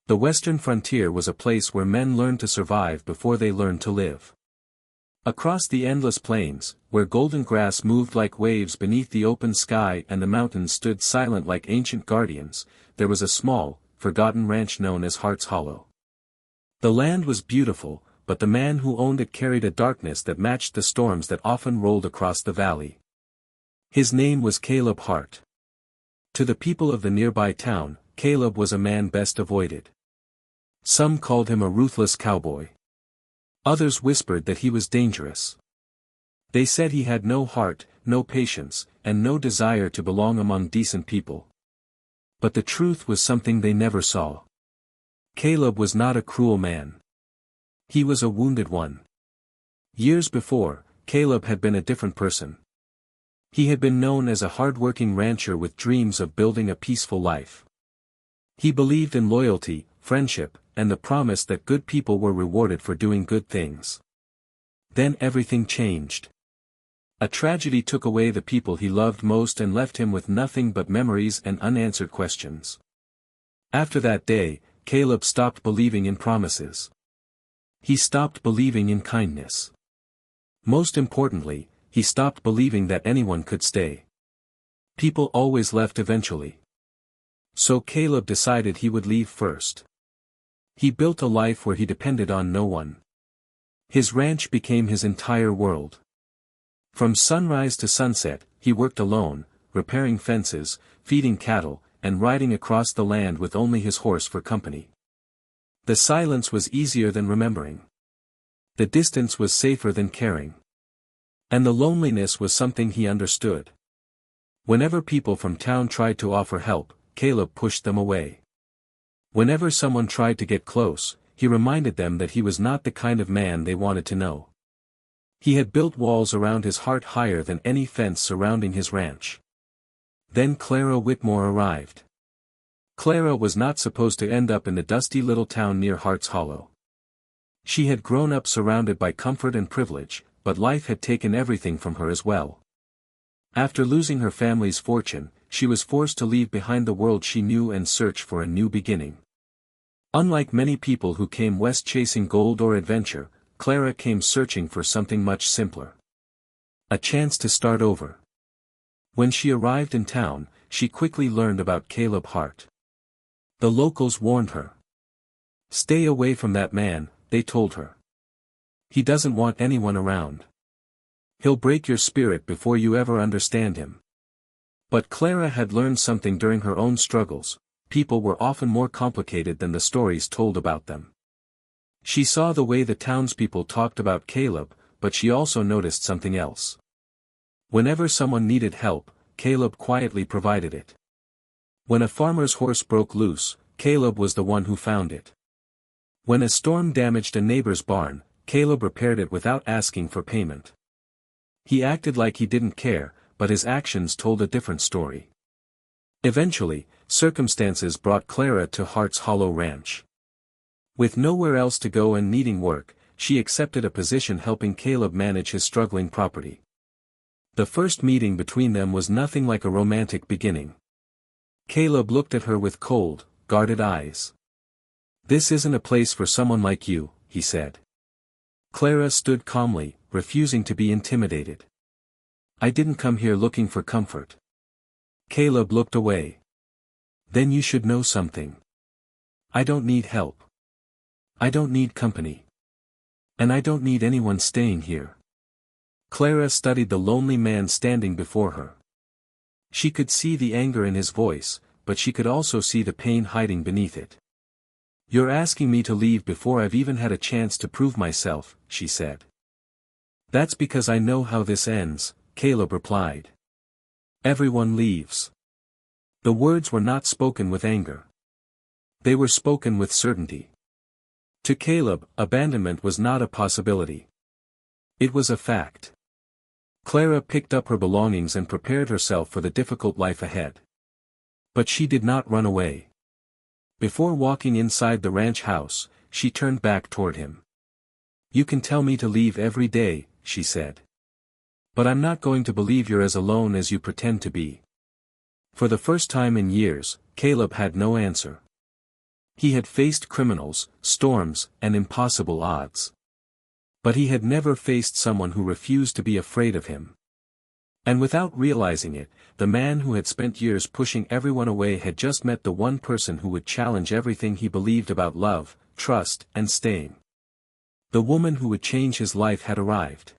The western frontier was a place where men learned to survive before they learned to live. Across the endless plains, where golden grass moved like waves beneath the open sky and the mountains stood silent like ancient guardians, there was a small, forgotten ranch known as Heart's Hollow. The land was beautiful, but the man who owned it carried a darkness that matched the storms that often rolled across the valley. His name was Caleb Hart. To the people of the nearby town, Caleb was a man best avoided. Some called him a ruthless cowboy. Others whispered that he was dangerous. They said he had no heart, no patience, and no desire to belong among decent people. But the truth was something they never saw. Caleb was not a cruel man. He was a wounded one. Years before, Caleb had been a different person. He had been known as a hard-working rancher with dreams of building a peaceful life. He believed in loyalty, friendship, and the promise that good people were rewarded for doing good things. Then everything changed. A tragedy took away the people he loved most and left him with nothing but memories and unanswered questions. After that day, Caleb stopped believing in promises. He stopped believing in kindness. Most importantly, he stopped believing that anyone could stay. People always left eventually. So Caleb decided he would leave first. He built a life where he depended on no one. His ranch became his entire world. From sunrise to sunset, he worked alone, repairing fences, feeding cattle, and riding across the land with only his horse for company. The silence was easier than remembering. The distance was safer than caring. And the loneliness was something he understood. Whenever people from town tried to offer help, Caleb pushed them away. Whenever someone tried to get close, he reminded them that he was not the kind of man they wanted to know. He had built walls around his heart higher than any fence surrounding his ranch. Then Clara Whitmore arrived. Clara was not supposed to end up in the dusty little town near Heart's Hollow. She had grown up surrounded by comfort and privilege, but life had taken everything from her as well. After losing her family's fortune, she was forced to leave behind the world she knew and search for a new beginning. Unlike many people who came west chasing gold or adventure, Clara came searching for something much simpler. A chance to start over. When she arrived in town, she quickly learned about Caleb Hart. The locals warned her. "Stay away from that man," they told her. "He doesn't want anyone around. He'll break your spirit before you ever understand him." But Clara had learned something during her own struggles: people were often more complicated than the stories told about them. She saw the way the townspeople talked about Caleb, but she also noticed something else. Whenever someone needed help, Caleb quietly provided it. When a farmer's horse broke loose, Caleb was the one who found it. When a storm damaged a neighbor's barn, Caleb repaired it without asking for payment. He acted like he didn't care, but his actions told a different story. Eventually, circumstances brought Clara to Heart's Hollow Ranch. With nowhere else to go and needing work, she accepted a position helping Caleb manage his struggling property. The first meeting between them was nothing like a romantic beginning. Caleb looked at her with cold, guarded eyes. "This isn't a place for someone like you," he said. Clara stood calmly, refusing to be intimidated. "I didn't come here looking for comfort." Caleb looked away. "Then you should know something. I don't need help. I don't need company. And I don't need anyone staying here." Clara studied the lonely man standing before her. She could see the anger in his voice, but she could also see the pain hiding beneath it. "You're asking me to leave before I've even had a chance to prove myself," she said. "That's because I know how this ends," Caleb replied. "Everyone leaves." The words were not spoken with anger. They were spoken with certainty. To Caleb, abandonment was not a possibility. It was a fact. Clara picked up her belongings and prepared herself for the difficult life ahead. But she did not run away. Before walking inside the ranch house, she turned back toward him. "You can tell me to leave every day," she said. "But I'm not going to believe you're as alone as you pretend to be." For the first time in years, Caleb had no answer. He had faced criminals, storms, and impossible odds. But he had never faced someone who refused to be afraid of him. And without realizing it, the man who had spent years pushing everyone away had just met the one person who would challenge everything he believed about love, trust, and staying. The woman who would change his life had arrived.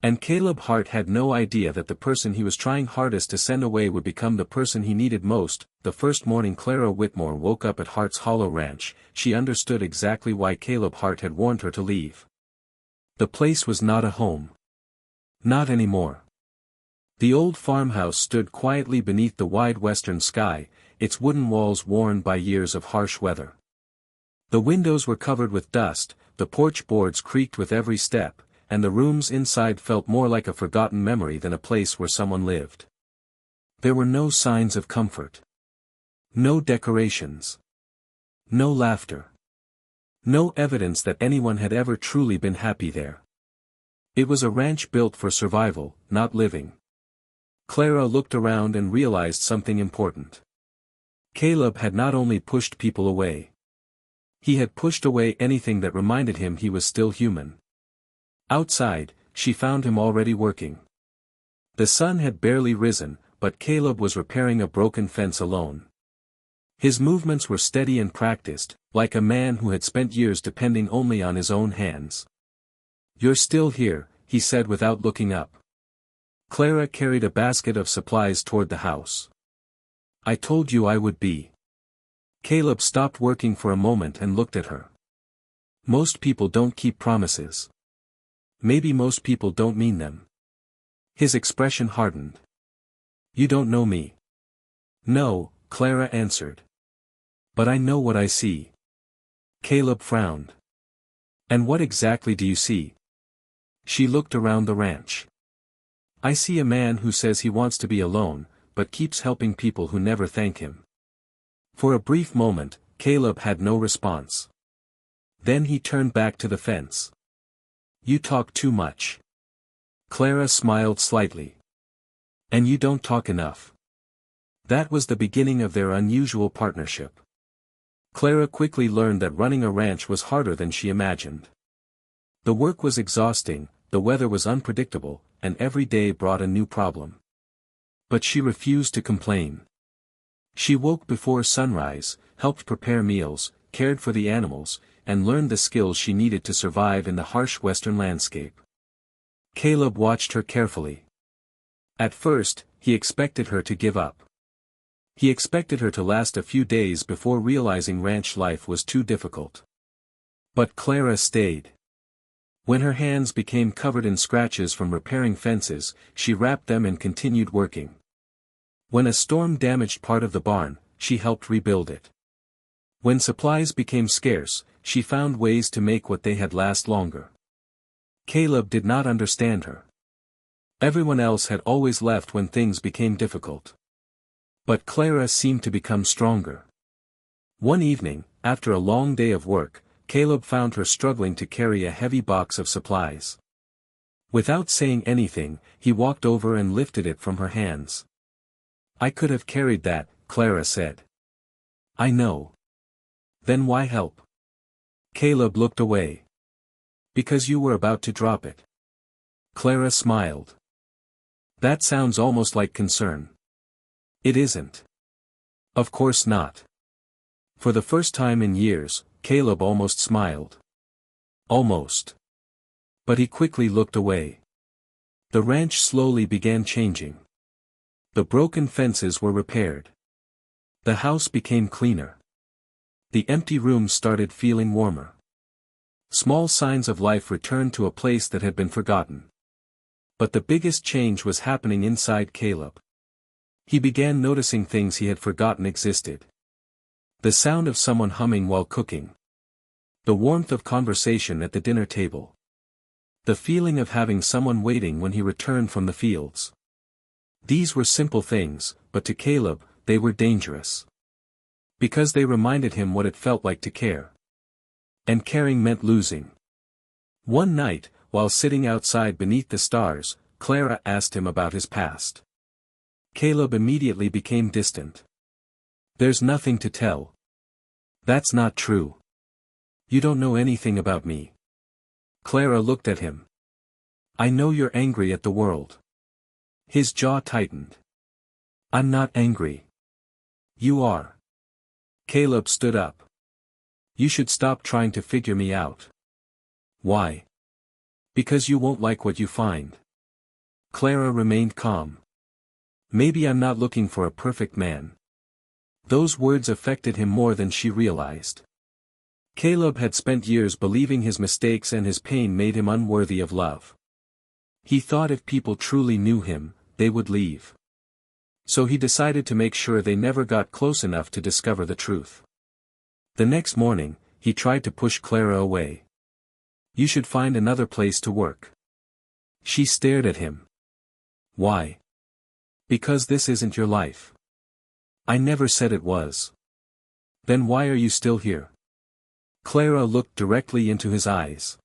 And Caleb Hart had no idea that the person he was trying hardest to send away would become the person he needed most. The first morning Clara Whitmore woke up at Hart's Hollow Ranch, she understood exactly why Caleb Hart had warned her to leave. The place was not a home. Not anymore. The old farmhouse stood quietly beneath the wide western sky, its wooden walls worn by years of harsh weather. The windows were covered with dust, the porch boards creaked with every step, and the rooms inside felt more like a forgotten memory than a place where someone lived. There were no signs of comfort. No decorations. No laughter. No evidence that anyone had ever truly been happy there. It was a ranch built for survival, not living. Clara looked around and realized something important. Caleb had not only pushed people away. He had pushed away anything that reminded him he was still human. Outside, she found him already working. The sun had barely risen, but Caleb was repairing a broken fence alone. His movements were steady and practiced, like a man who had spent years depending only on his own hands. "You're still here," he said without looking up. Clara carried a basket of supplies toward the house. "I told you I would be." Caleb stopped working for a moment and looked at her. "Most people don't keep promises. Maybe most people don't mean them." His expression hardened. "You don't know me." "No," Clara answered. "But I know what I see." Caleb frowned. "And what exactly do you see?" She looked around the ranch. "I see a man who says he wants to be alone, but keeps helping people who never thank him." For a brief moment, Caleb had no response. Then he turned back to the fence. "You talk too much." Clara smiled slightly. "And you don't talk enough." That was the beginning of their unusual partnership. Clara quickly learned that running a ranch was harder than she imagined. The work was exhausting, the weather was unpredictable, and every day brought a new problem. But she refused to complain. She woke before sunrise, helped prepare meals, cared for the animals, and learned the skills she needed to survive in the harsh western landscape. Caleb watched her carefully. At first, he expected her to give up. He expected her to last a few days before realizing ranch life was too difficult. But Clara stayed. When her hands became covered in scratches from repairing fences, she wrapped them and continued working. When a storm damaged part of the barn, she helped rebuild it. When supplies became scarce, she found ways to make what they had last longer. Caleb did not understand her. Everyone else had always left when things became difficult. But Clara seemed to become stronger. One evening, after a long day of work, Caleb found her struggling to carry a heavy box of supplies. Without saying anything, he walked over and lifted it from her hands. "I could have carried that," Clara said. "I know." "Then why help?" Caleb looked away. "Because you were about to drop it." Clara smiled. "That sounds almost like concern." "It isn't." "Of course not." For the first time in years, Caleb almost smiled. Almost. But he quickly looked away. The ranch slowly began changing. The broken fences were repaired. The house became cleaner. The empty rooms started feeling warmer. Small signs of life returned to a place that had been forgotten. But the biggest change was happening inside Caleb. He began noticing things he had forgotten existed. The sound of someone humming while cooking. The warmth of conversation at the dinner table. The feeling of having someone waiting when he returned from the fields. These were simple things, but to Caleb, they were dangerous. Because they reminded him what it felt like to care. And caring meant losing. One night, while sitting outside beneath the stars, Clara asked him about his past. Caleb immediately became distant. "There's nothing to tell." That's not true. You don't know anything about me. Clara looked at him. I know you're angry at the world. His jaw tightened. I'm not angry. You are. Caleb stood up. You should stop trying to figure me out. Why? Because you won't like what you find. Clara remained calm. Maybe I'm not looking for a perfect man. Those words affected him more than she realized. Caleb had spent years believing his mistakes and his pain made him unworthy of love. He thought if people truly knew him, they would leave. So he decided to make sure they never got close enough to discover the truth. The next morning, he tried to push Clara away. You should find another place to work. She stared at him. Why? Because this isn't your life. I never said it was. Then why are you still here? Clara looked directly into his eyes.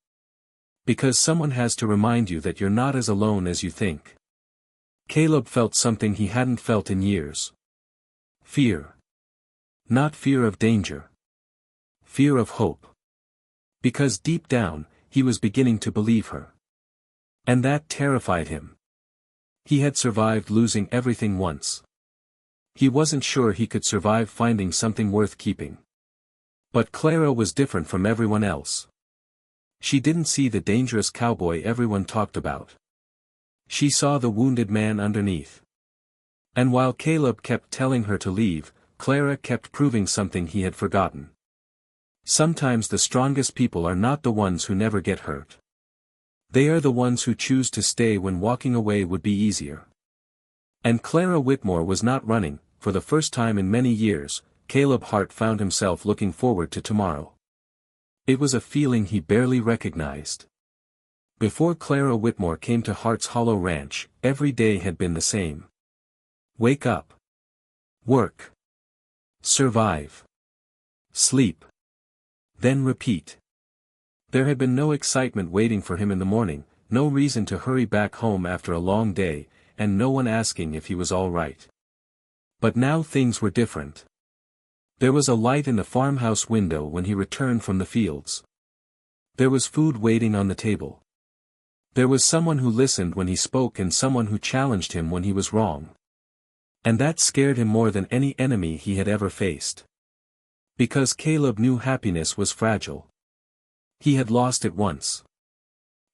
Because someone has to remind you that you're not as alone as you think. Caleb felt something he hadn't felt in years. Fear. Not fear of danger. Fear of hope. Because deep down, he was beginning to believe her. And that terrified him. He had survived losing everything once. He wasn't sure he could survive finding something worth keeping. But Clara was different from everyone else. She didn't see the dangerous cowboy everyone talked about. She saw the wounded man underneath. And while Caleb kept telling her to leave, Clara kept proving something he had forgotten. Sometimes the strongest people are not the ones who never get hurt. They are the ones who choose to stay when walking away would be easier. And Clara Whitmore was not running. For the first time in many years, Caleb Hart found himself looking forward to tomorrow. It was a feeling he barely recognized. Before Clara Whitmore came to Hart's Hollow Ranch, every day had been the same. Wake up. Work. Survive. Sleep. Then repeat. There had been no excitement waiting for him in the morning, no reason to hurry back home after a long day, and no one asking if he was all right. But now things were different. There was a light in the farmhouse window when he returned from the fields. There was food waiting on the table. There was someone who listened when he spoke and someone who challenged him when he was wrong. And that scared him more than any enemy he had ever faced. Because Caleb knew happiness was fragile. He had lost it once.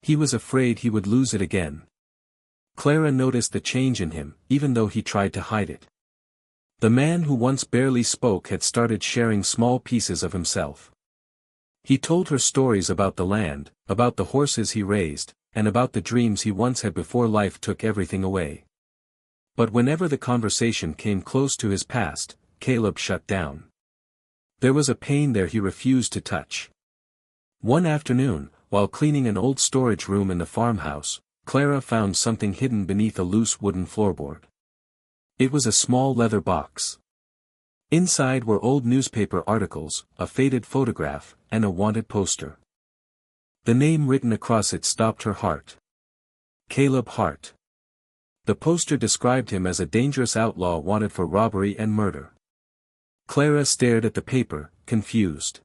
He was afraid he would lose it again. Clara noticed the change in him, even though he tried to hide it. The man who once barely spoke had started sharing small pieces of himself. He told her stories about the land, about the horses he raised, and about the dreams he once had before life took everything away. But whenever the conversation came close to his past, Caleb shut down. There was a pain there he refused to touch. One afternoon, while cleaning an old storage room in the farmhouse, Clara found something hidden beneath a loose wooden floorboard. It was a small leather box. Inside were old newspaper articles, a faded photograph, and a wanted poster. The name written across it stopped her heart. Caleb Hart. The poster described him as a dangerous outlaw wanted for robbery and murder. Clara stared at the paper, confused.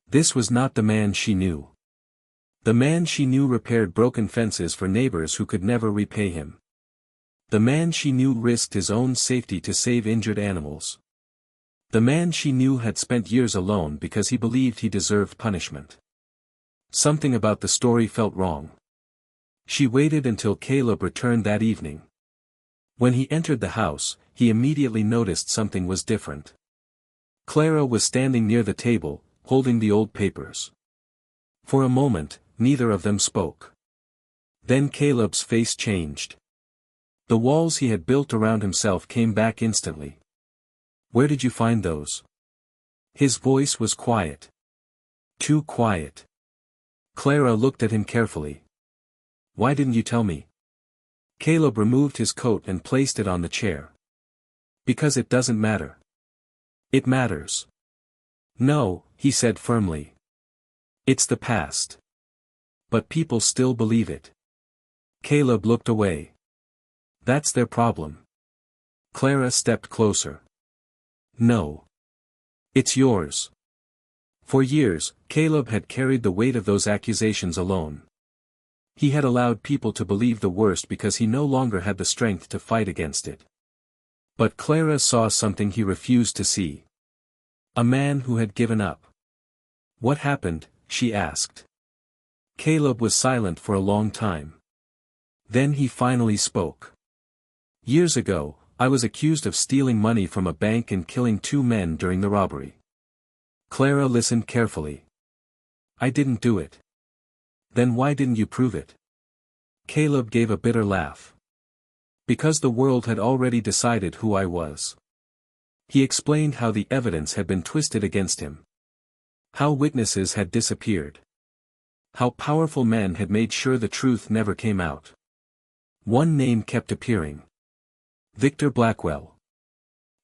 This was not the man she knew. The man she knew repaired broken fences for neighbors who could never repay him. The man she knew risked his own safety to save injured animals. The man she knew had spent years alone because he believed he deserved punishment. Something about the story felt wrong. She waited until Caleb returned that evening. When he entered the house, he immediately noticed something was different. Clara was standing near the table, holding the old papers. For a moment, neither of them spoke. Then Caleb's face changed. The walls he had built around himself came back instantly. Where did you find those? His voice was quiet. Too quiet. Clara looked at him carefully. Why didn't you tell me? Caleb removed his coat and placed it on the chair. Because it doesn't matter. It matters. No, he said firmly. It's the past. But people still believe it. Caleb looked away. That's their problem. Clara stepped closer. No. It's yours. For years, Caleb had carried the weight of those accusations alone. He had allowed people to believe the worst because he no longer had the strength to fight against it. But Clara saw something he refused to see. A man who had given up. "What happened?" she asked. Caleb was silent for a long time. Then he finally spoke. "Years ago, I was accused of stealing money from a bank and killing 2 men during the robbery." Clara listened carefully. "I didn't do it." "Then why didn't you prove it?" Caleb gave a bitter laugh. "Because the world had already decided who I was." He explained how the evidence had been twisted against him. How witnesses had disappeared. How powerful men had made sure the truth never came out. One name kept appearing. Victor Blackwell.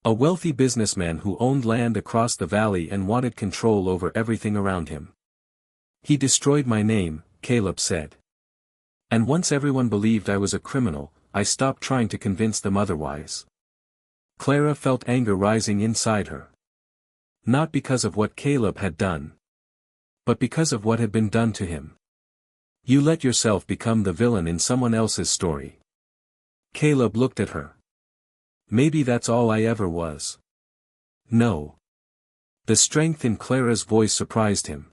A wealthy businessman who owned land across the valley and wanted control over everything around him. "He destroyed my name," Caleb said. "And once everyone believed I was a criminal, I stopped trying to convince them otherwise." Clara felt anger rising inside her. Not because of what Caleb had done, but because of what had been done to him. "You let yourself become the villain in someone else's story." Caleb looked at her. "Maybe that's all I ever was." "No." The strength in Clara's voice surprised him.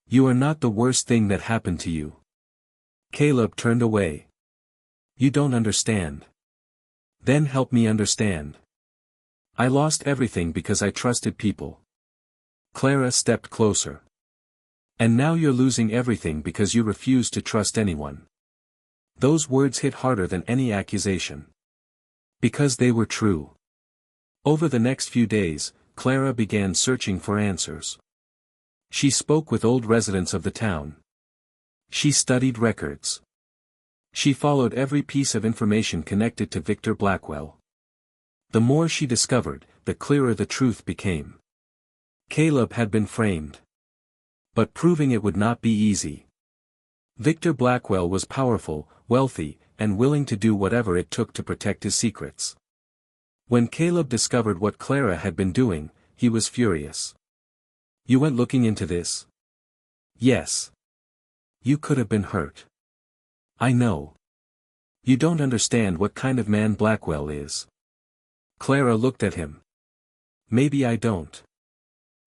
"You are not the worst thing that happened to you." Caleb turned away. "You don't understand." "Then help me understand." "I lost everything because I trusted people." Clara stepped closer. "And now you're losing everything because you refuse to trust anyone." Those words hit harder than any accusation. Because they were true. Over the next few days, Clara began searching for answers. She spoke with old residents of the town. She studied records. She followed every piece of information connected to Victor Blackwell. The more she discovered, the clearer the truth became. Caleb had been framed. But proving it would not be easy. Victor Blackwell was powerful, wealthy, and willing to do whatever it took to protect his secrets. When Caleb discovered what Clara had been doing, he was furious. "You went looking into this?" "Yes." "You could have been hurt." "I know. You don't understand what kind of man Blackwell is." Clara looked at him. "Maybe I don't.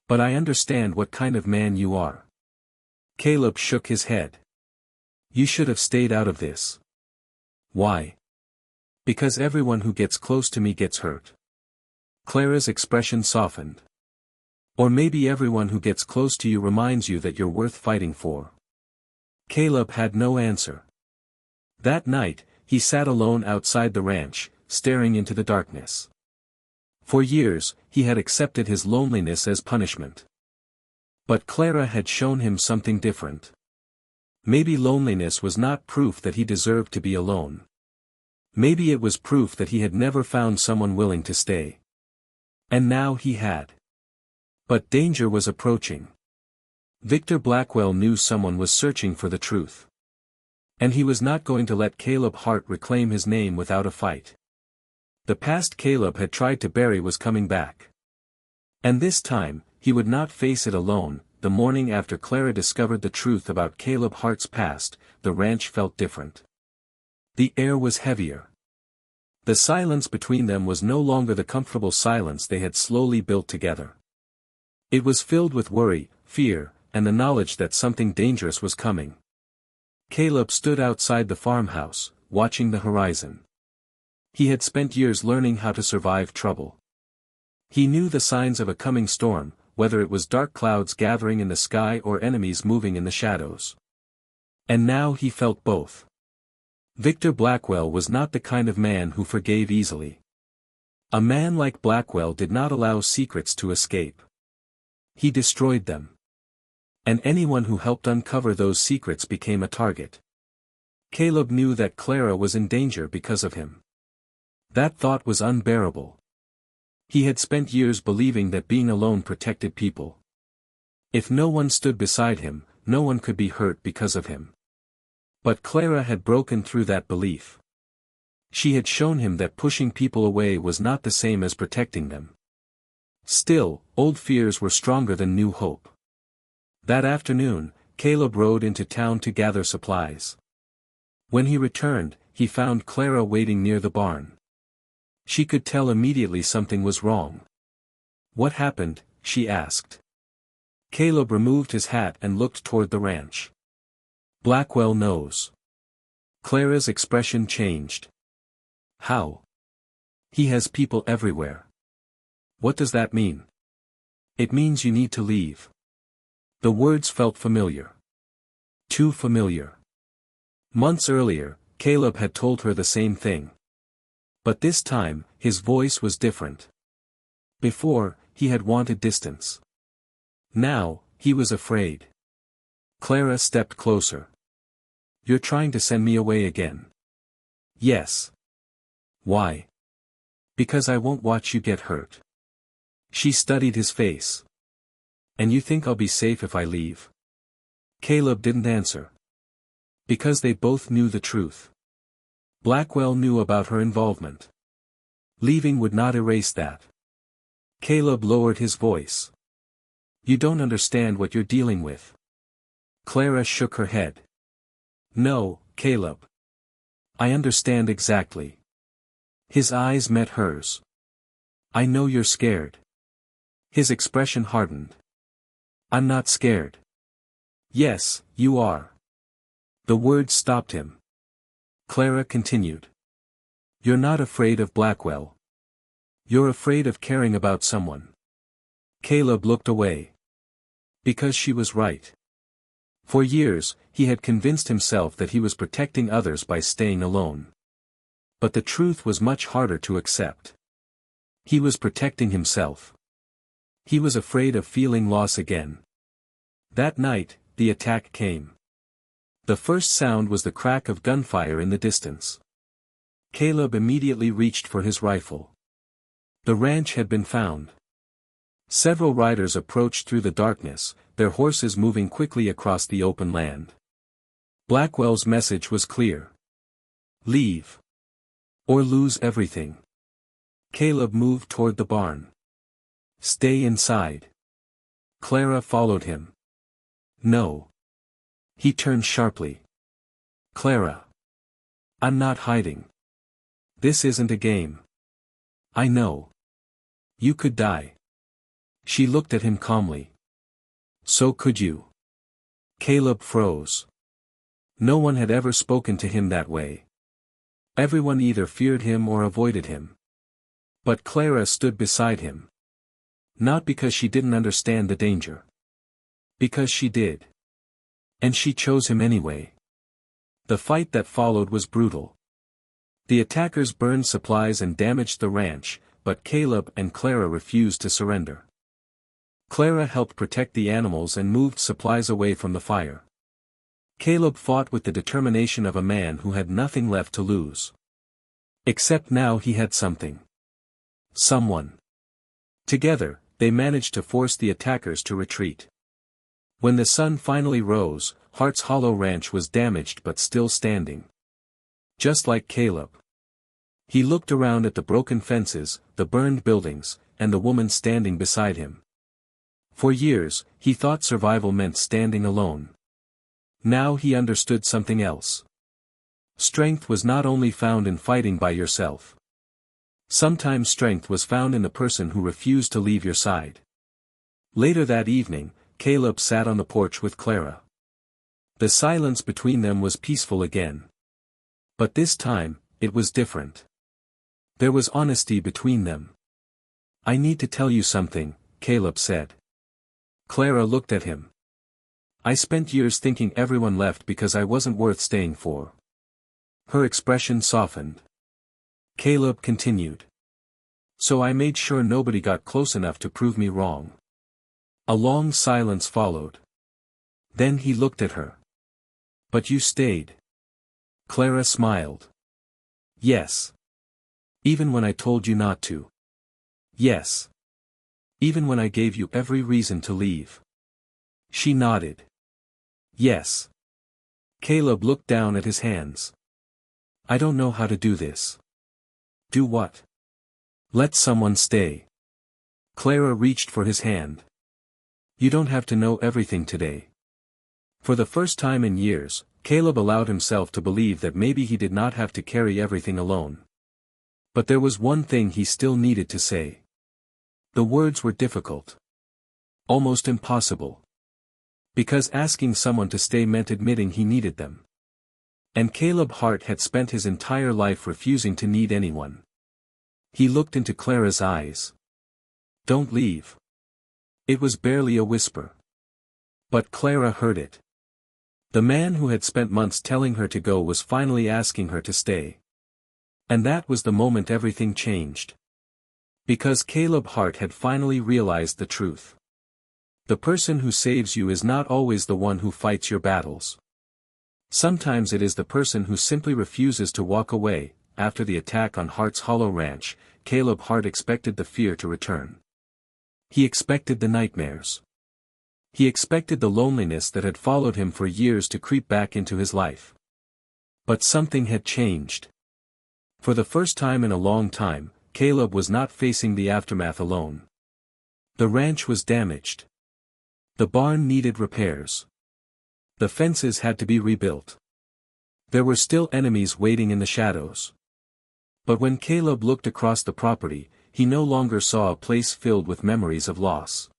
But I understand what kind of man you are." Caleb shook his head. "You should have stayed out of this." "Why?" "Because everyone who gets close to me gets hurt." Clara's expression softened. "Or maybe everyone who gets close to you reminds you that you're worth fighting for." Caleb had no answer. That night, he sat alone outside the ranch, staring into the darkness. For years, he had accepted his loneliness as punishment. But Clara had shown him something different. Maybe loneliness was not proof that he deserved to be alone. Maybe it was proof that he had never found someone willing to stay. And now he had. But danger was approaching. Victor Blackwell knew someone was searching for the truth. And he was not going to let Caleb Hart reclaim his name without a fight. The past Caleb had tried to bury was coming back. And this time, he would not face it alone. The morning after Clara discovered the truth about Caleb Hart's past, the ranch felt different. The air was heavier. The silence between them was no longer the comfortable silence they had slowly built together. It was filled with worry, fear, and the knowledge that something dangerous was coming. Caleb stood outside the farmhouse, watching the horizon. He had spent years learning how to survive trouble. He knew the signs of a coming storm, whether it was dark clouds gathering in the sky or enemies moving in the shadows. And now he felt both. Victor Blackwell was not the kind of man who forgave easily. A man like Blackwell did not allow secrets to escape. He destroyed them. And anyone who helped uncover those secrets became a target. Caleb knew that Clara was in danger because of him. That thought was unbearable. He had spent years believing that being alone protected people. If no one stood beside him, no one could be hurt because of him. But Clara had broken through that belief. She had shown him that pushing people away was not the same as protecting them. Still, old fears were stronger than new hope. That afternoon, Caleb rode into town to gather supplies. When he returned, he found Clara waiting near the barn. She could tell immediately something was wrong. "What happened?" she asked. Caleb removed his hat and looked toward the ranch. "Blackwell knows." Clara's expression changed. "How?" "He has people everywhere." "What does that mean?" "It means you need to leave." The words felt familiar. Too familiar. Months earlier, Caleb had told her the same thing. But this time, his voice was different. Before, he had wanted distance. Now, he was afraid. Clara stepped closer. "You're trying to send me away again." "Yes." "Why?" "Because I won't watch you get hurt." She studied his face. "And you think I'll be safe if I leave?" Caleb didn't answer. Because they both knew the truth. Blackwell knew about her involvement. Leaving would not erase that. Caleb lowered his voice. "You don't understand what you're dealing with." Clara shook her head. "No, Caleb. I understand exactly." His eyes met hers. "I know you're scared." His expression hardened. "I'm not scared." "Yes, you are." The words stopped him. Clara continued. "You're not afraid of Blackwell. You're afraid of caring about someone." Caleb looked away. Because she was right. For years, he had convinced himself that he was protecting others by staying alone. But the truth was much harder to accept. He was protecting himself. He was afraid of feeling loss again. That night, the attack came. The first sound was the crack of gunfire in the distance. Caleb immediately reached for his rifle. The ranch had been found. Several riders approached through the darkness, their horses moving quickly across the open land. Blackwell's message was clear. Leave. Or lose everything. Caleb moved toward the barn. Stay inside. Clara followed him. No. He turned sharply. Clara. I'm not hiding. This isn't a game. I know. You could die. She looked at him calmly. So could you. Caleb froze. No one had ever spoken to him that way. Everyone either feared him or avoided him. But Clara stood beside him. Not because she didn't understand the danger. Because she did. And she chose him anyway. The fight that followed was brutal. The attackers burned supplies and damaged the ranch, but Caleb and Clara refused to surrender. Clara helped protect the animals and moved supplies away from the fire. Caleb fought with the determination of a man who had nothing left to lose. Except now he had something. Someone. Together, they managed to force the attackers to retreat. When the sun finally rose, Hart's Hollow Ranch was damaged but still standing. Just like Caleb. He looked around at the broken fences, the burned buildings, and the woman standing beside him. For years, he thought survival meant standing alone. Now he understood something else. Strength was not only found in fighting by yourself. Sometimes strength was found in the person who refused to leave your side. Later that evening, Caleb sat on the porch with Clara. The silence between them was peaceful again. But this time, it was different. There was honesty between them. I need to tell you something, Caleb said. Clara looked at him. I spent years thinking everyone left because I wasn't worth staying for. Her expression softened. Caleb continued. So I made sure nobody got close enough to prove me wrong. A long silence followed. Then he looked at her. But you stayed. Clara smiled. Yes. Even when I told you not to. Yes. Even when I gave you every reason to leave. She nodded. Yes. Caleb looked down at his hands. I don't know how to do this. Do what? Let someone stay. Clara reached for his hand. You don't have to know everything today. For the first time in years, Caleb allowed himself to believe that maybe he did not have to carry everything alone. But there was one thing he still needed to say. The words were difficult. Almost impossible. Because asking someone to stay meant admitting he needed them. And Caleb Hart had spent his entire life refusing to need anyone. He looked into Clara's eyes. Don't leave. It was barely a whisper. But Clara heard it. The man who had spent months telling her to go was finally asking her to stay. And that was the moment everything changed. Because Caleb Hart had finally realized the truth. The person who saves you is not always the one who fights your battles. Sometimes it is the person who simply refuses to walk away. After the attack on Hart's Hollow Ranch, Caleb Hart expected the fear to return. He expected the nightmares. He expected the loneliness that had followed him for years to creep back into his life. But something had changed. For the first time in a long time, Caleb was not facing the aftermath alone. The ranch was damaged. The barn needed repairs. The fences had to be rebuilt. There were still enemies waiting in the shadows. But when Caleb looked across the property, he no longer saw a place filled with memories of loss.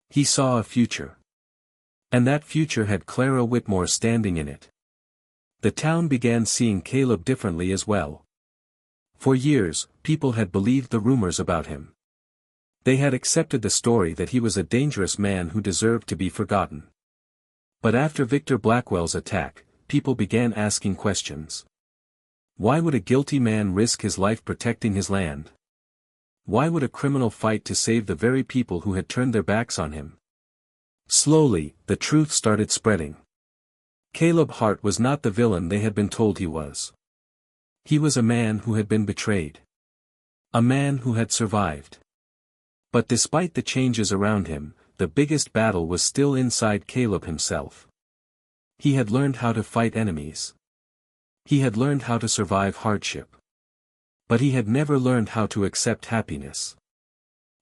He saw a future. And that future had Clara Whitmore standing in it. The town began seeing Caleb differently as well. For years, people had believed the rumors about him. They had accepted the story that he was a dangerous man who deserved to be forgotten. But after Victor Blackwell's attack, people began asking questions. Why would a guilty man risk his life protecting his land? Why would a criminal fight to save the very people who had turned their backs on him? Slowly, the truth started spreading. Caleb Hart was not the villain they had been told he was. He was a man who had been betrayed. A man who had survived. But despite the changes around him, the biggest battle was still inside Caleb himself. He had learned how to fight enemies. He had learned how to survive hardship. But he had never learned how to accept happiness.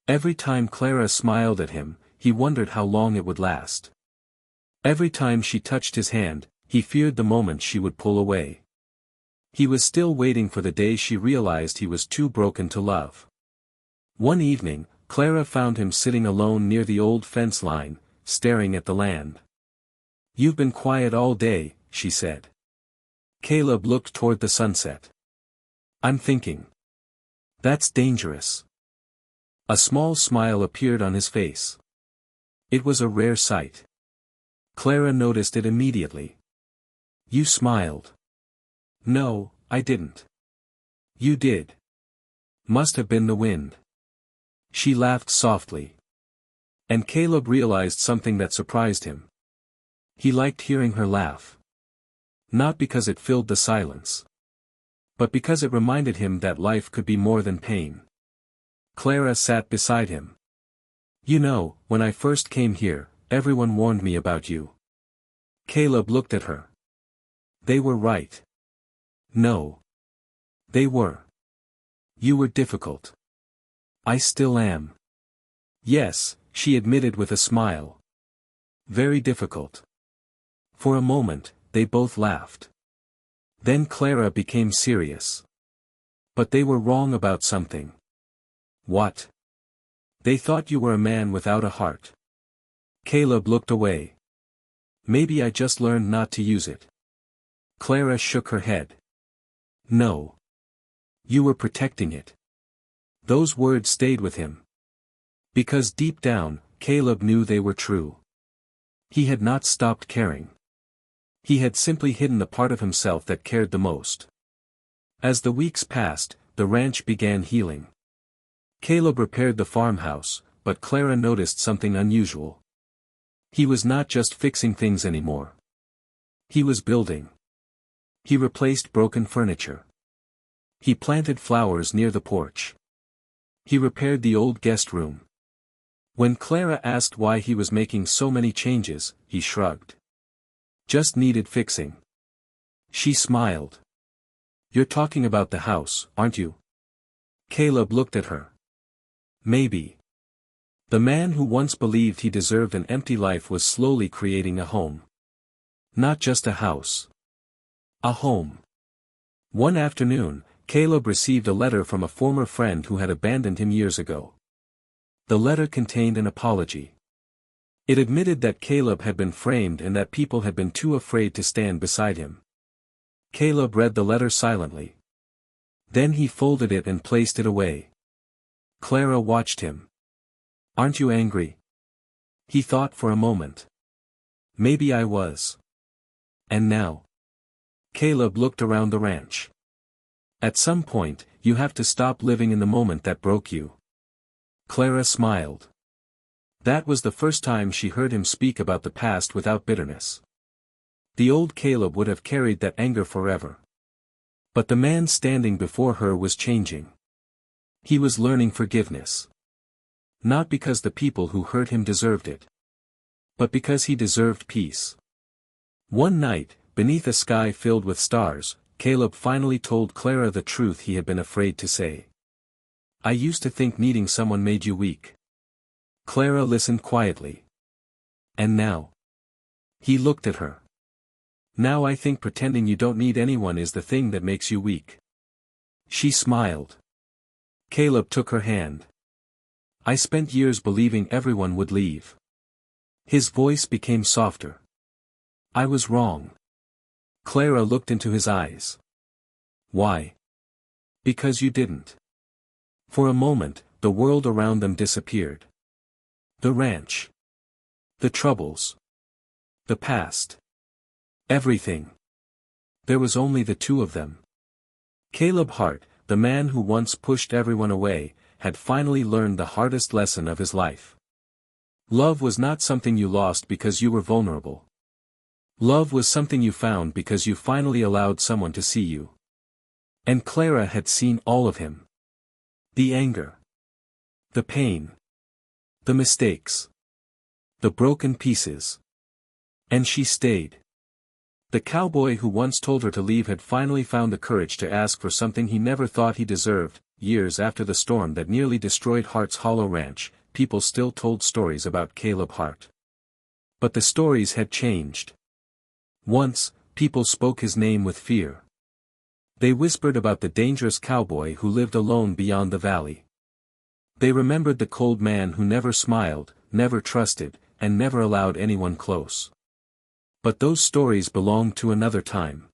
Every time Clara smiled at him, he wondered how long it would last. Every time she touched his hand, he feared the moment she would pull away. He was still waiting for the day she realized he was too broken to love. One evening, Clara found him sitting alone near the old fence line, staring at the land. "You've been quiet all day," she said. Caleb looked toward the sunset. "I'm thinking. That's dangerous." A small smile appeared on his face. It was a rare sight. Clara noticed it immediately. "You smiled." "No, I didn't." "You did. Must have been the wind." She laughed softly. And Caleb realized something that surprised him. He liked hearing her laugh. Not because it filled the silence. But because it reminded him that life could be more than pain. Clara sat beside him. "You know, when I first came here, everyone warned me about you." Caleb looked at her. "They were right." "No. They were. You were difficult." "I still am." "Yes," she admitted with a smile. "Very difficult." For a moment, they both laughed. Then Clara became serious. "But they were wrong about something." "What?" "They thought you were a man without a heart." Caleb looked away. "Maybe I just learned not to use it." Clara shook her head. "No. You were protecting it." Those words stayed with him. Because deep down, Caleb knew they were true. He had not stopped caring. He had simply hidden the part of himself that cared the most. As the weeks passed, the ranch began healing. Caleb repaired the farmhouse, but Clara noticed something unusual. He was not just fixing things anymore. He was building. He replaced broken furniture. He planted flowers near the porch. He repaired the old guest room. When Clara asked why he was making so many changes, he shrugged. "Just needed fixing." She smiled. "You're talking about the house, aren't you?" Caleb looked at her. "Maybe. The man who once believed he deserved an empty life was slowly creating a home. Not just a house. A home. One afternoon, Caleb received a letter from a former friend who had abandoned him years ago. The letter contained an apology. It admitted that Caleb had been framed and that people had been too afraid to stand beside him. Caleb read the letter silently. Then he folded it and placed it away. Clara watched him. "Aren't you angry?" He thought for a moment. "Maybe I was. And now?" Caleb looked around the ranch. "At some point, you have to stop living in the moment that broke you." Clara smiled. That was the first time she heard him speak about the past without bitterness. The old Caleb would have carried that anger forever. But the man standing before her was changing. He was learning forgiveness. Not because the people who hurt him deserved it, but because he deserved peace. One night, beneath a sky filled with stars, Caleb finally told Clara the truth he had been afraid to say. "I used to think needing someone made you weak." Clara listened quietly. "And now?" He looked at her. "Now I think pretending you don't need anyone is the thing that makes you weak." She smiled. Caleb took her hand. "I spent years believing everyone would leave." His voice became softer. "I was wrong." Clara looked into his eyes. "Why?" "Because you didn't." For a moment, the world around them disappeared. The ranch. The troubles. The past. Everything. There was only the two of them. Caleb Hart, the man who once pushed everyone away, had finally learned the hardest lesson of his life. Love was not something you lost because you were vulnerable. Love was something you found because you finally allowed someone to see you. And Clara had seen all of him. The anger. The pain. The mistakes. The broken pieces. And she stayed. The cowboy who once told her to leave had finally found the courage to ask for something he never thought he deserved. Years after the storm that nearly destroyed Hart's Hollow Ranch, people still told stories about Caleb Hart. But the stories had changed. Once, people spoke his name with fear. They whispered about the dangerous cowboy who lived alone beyond the valley. They remembered the cold man who never smiled, never trusted, and never allowed anyone close. But those stories belonged to another time.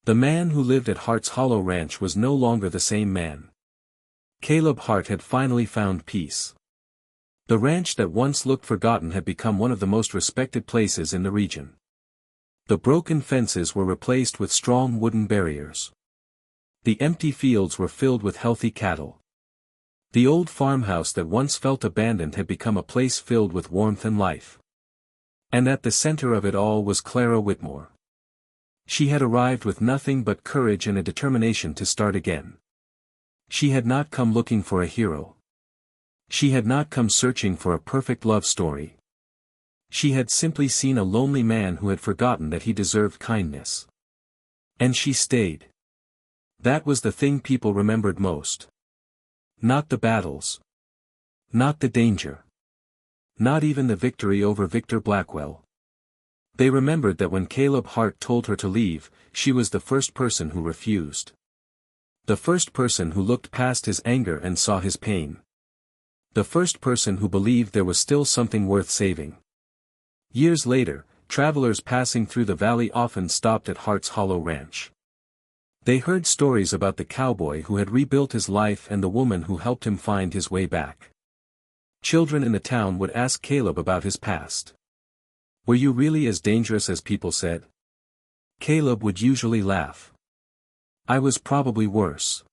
The man who lived at Hart's Hollow Ranch was no longer the same man. Caleb Hart had finally found peace. The ranch that once looked forgotten had become one of the most respected places in the region. The broken fences were replaced with strong wooden barriers. The empty fields were filled with healthy cattle. The old farmhouse that once felt abandoned had become a place filled with warmth and life. And at the center of it all was Clara Whitmore. She had arrived with nothing but courage and a determination to start again. She had not come looking for a hero. She had not come searching for a perfect love story. She had simply seen a lonely man who had forgotten that he deserved kindness. And she stayed. That was the thing people remembered most. Not the battles. Not the danger. Not even the victory over Victor Blackwell. They remembered that when Caleb Hart told her to leave, she was the first person who refused. The first person who looked past his anger and saw his pain. The first person who believed there was still something worth saving. Years later, travelers passing through the valley often stopped at Hart's Hollow Ranch. They heard stories about the cowboy who had rebuilt his life and the woman who helped him find his way back. Children in the town would ask Caleb about his past. "Were you really as dangerous as people said?" Caleb would usually laugh. "I was probably worse."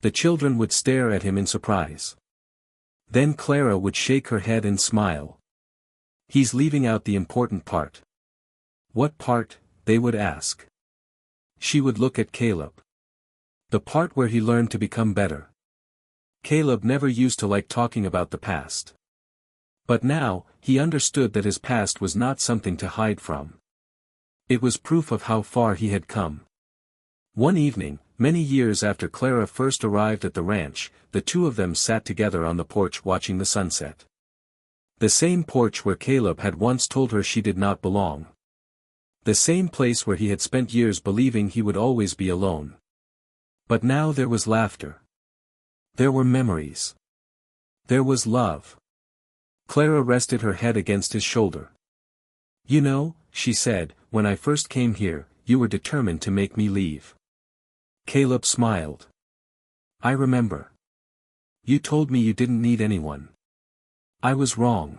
The children would stare at him in surprise. Then Clara would shake her head and smile. "He's leaving out the important part." "What part?" they would ask. She would look at Caleb. "The part where he learned to become better." Caleb never used to like talking about the past. But now, he understood that his past was not something to hide from. It was proof of how far he had come. One evening, many years after Clara first arrived at the ranch, the two of them sat together on the porch watching the sunset. The same porch where Caleb had once told her she did not belong. The same place where he had spent years believing he would always be alone. But now there was laughter. There were memories. There was love. Clara rested her head against his shoulder. "You know," she said, "when I first came here, you were determined to make me leave." Caleb smiled. "I remember. You told me you didn't need anyone. I was wrong.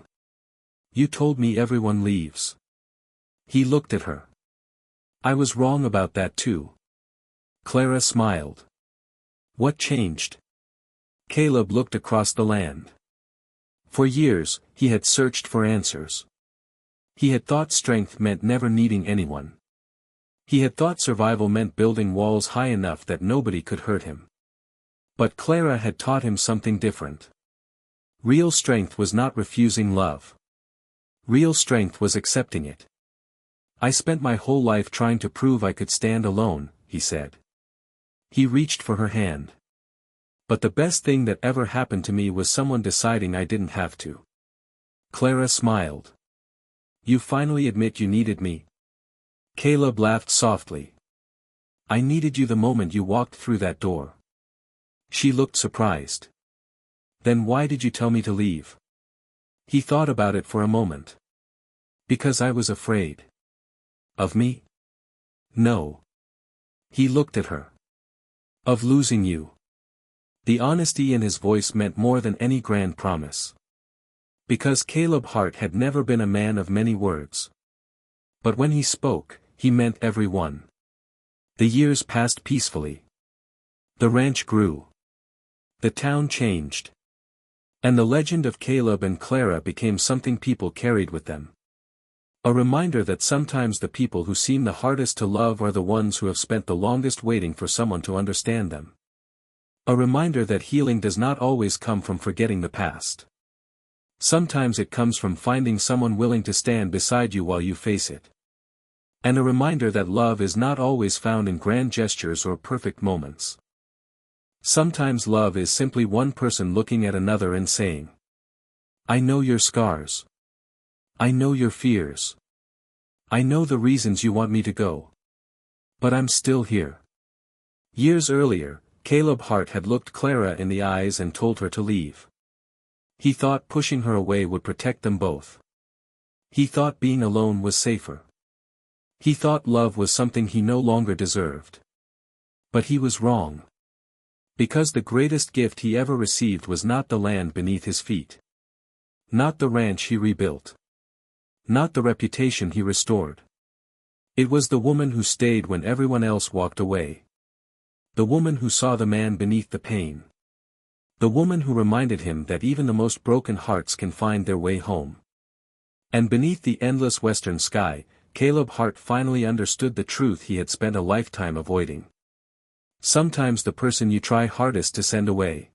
You told me everyone leaves." He looked at her. "I was wrong about that too." Clara smiled. "What changed?" Caleb looked across the land. For years, he had searched for answers. He had thought strength meant never needing anyone. He had thought survival meant building walls high enough that nobody could hurt him. But Clara had taught him something different. Real strength was not refusing love. Real strength was accepting it. "I spent my whole life trying to prove I could stand alone," he said. He reached for her hand. "But the best thing that ever happened to me was someone deciding I didn't have to." Clara smiled. "You finally admit you needed me?" Caleb laughed softly. "I needed you the moment you walked through that door." She looked surprised. "Then why did you tell me to leave?" He thought about it for a moment. "Because I was afraid." "Of me?" "No." He looked at her. "Of losing you." The honesty in his voice meant more than any grand promise. Because Caleb Hart had never been a man of many words. But when he spoke, he meant every one. The years passed peacefully. The ranch grew. The town changed. And the legend of Caleb and Clara became something people carried with them. A reminder that sometimes the people who seem the hardest to love are the ones who have spent the longest waiting for someone to understand them. A reminder that healing does not always come from forgetting the past. Sometimes it comes from finding someone willing to stand beside you while you face it. And a reminder that love is not always found in grand gestures or perfect moments. Sometimes love is simply one person looking at another and saying, "I know your scars. I know your fears. I know the reasons you want me to go. But I'm still here." Years earlier, Caleb Hart had looked Clara in the eyes and told her to leave. He thought pushing her away would protect them both. He thought being alone was safer. He thought love was something he no longer deserved. But he was wrong. Because the greatest gift he ever received was not the land beneath his feet. Not the ranch he rebuilt. Not the reputation he restored. It was the woman who stayed when everyone else walked away. The woman who saw the man beneath the pain. The woman who reminded him that even the most broken hearts can find their way home. And beneath the endless western sky, Caleb Hart finally understood the truth he had spent a lifetime avoiding. Sometimes the person you try hardest to send away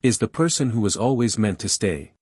is the person who was always meant to stay.